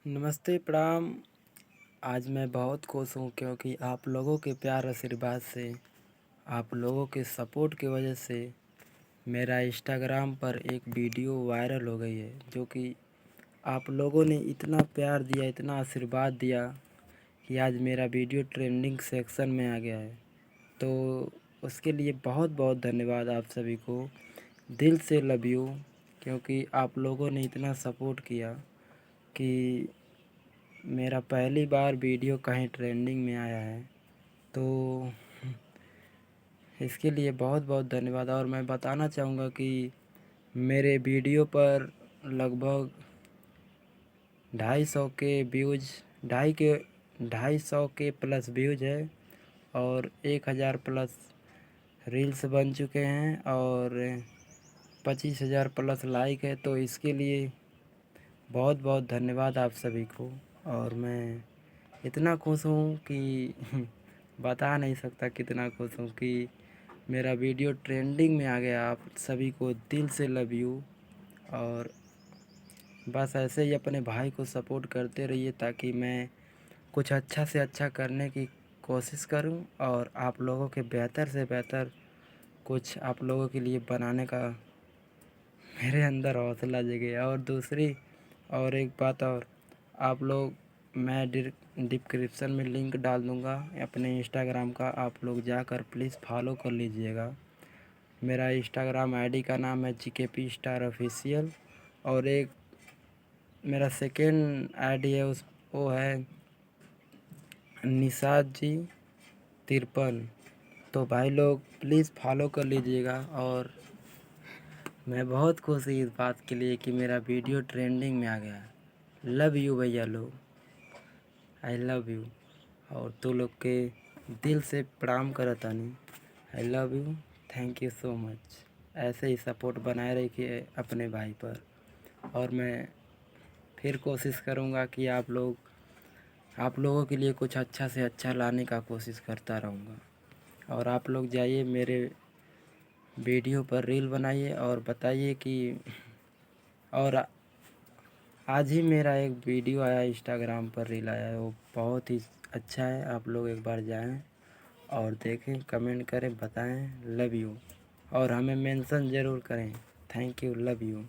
नमस्ते, प्रणाम। आज मैं बहुत खुश हूँ क्योंकि आप लोगों के प्यार आशीर्वाद से, आप लोगों के सपोर्ट की वजह से मेरा इंस्टाग्राम पर एक वीडियो वायरल हो गई है, जो कि आप लोगों ने इतना प्यार दिया, इतना आशीर्वाद दिया कि आज मेरा वीडियो ट्रेंडिंग सेक्शन में आ गया है। तो उसके लिए बहुत बहुत धन्यवाद आप सभी को, दिल से लव यू। क्योंकि आप लोगों ने इतना सपोर्ट किया कि मेरा पहली बार वीडियो कहीं ट्रेंडिंग में आया है। तो इसके लिए बहुत बहुत धन्यवाद। और मैं बताना चाहूँगा कि मेरे वीडियो पर लगभग 250 के व्यूज़, 250 के प्लस व्यूज़ है और 1000 प्लस रील्स बन चुके हैं और 25,000 प्लस लाइक है। तो इसके लिए बहुत बहुत धन्यवाद आप सभी को। और मैं इतना खुश हूँ कि बता नहीं सकता कितना खुश हूँ कि मेरा वीडियो ट्रेंडिंग में आ गया। आप सभी को दिल से लव यू। और बस ऐसे ही अपने भाई को सपोर्ट करते रहिए ताकि मैं कुछ अच्छा से अच्छा करने की कोशिश करूं और आप लोगों के बेहतर से बेहतर कुछ आप लोगों के लिए बनाने का मेरे अंदर हौसला जगे। और दूसरी और एक बात और, आप लोग, मैं डिस्क्रिप्शन में लिंक डाल दूँगा अपने इंस्टाग्राम का, आप लोग जाकर प्लीज़ फॉलो कर लीजिएगा। मेरा इंस्टाग्राम आईडी का नाम है GKP स्टार ऑफिशियल। और एक मेरा सेकेंड आईडी है, उस वो है निषाद जी 53। तो भाई लोग प्लीज़ फॉलो कर लीजिएगा। और मैं बहुत खुश हूँ इस बात के लिए कि मेरा वीडियो ट्रेंडिंग में आ गया। लव यू भैया लोग, आई लव यू। और तू लोग के दिल से प्रणाम करतानी। I love you, thank you so much. ऐसे ही सपोर्ट बनाए रखिए अपने भाई पर। और मैं फिर कोशिश करूँगा कि आप लोगों के लिए कुछ अच्छा से अच्छा लाने का कोशिश करता रहूँगा। और आप लोग जाइए मेरे वीडियो पर रील बनाइए और बताइए कि, और आज ही मेरा एक वीडियो आया इंस्टाग्राम पर, रील आया है, वो बहुत ही अच्छा है। आप लोग एक बार जाएं और देखें, कमेंट करें, बताएं लव यू और हमें मेंशन ज़रूर करें। Thank you, love you.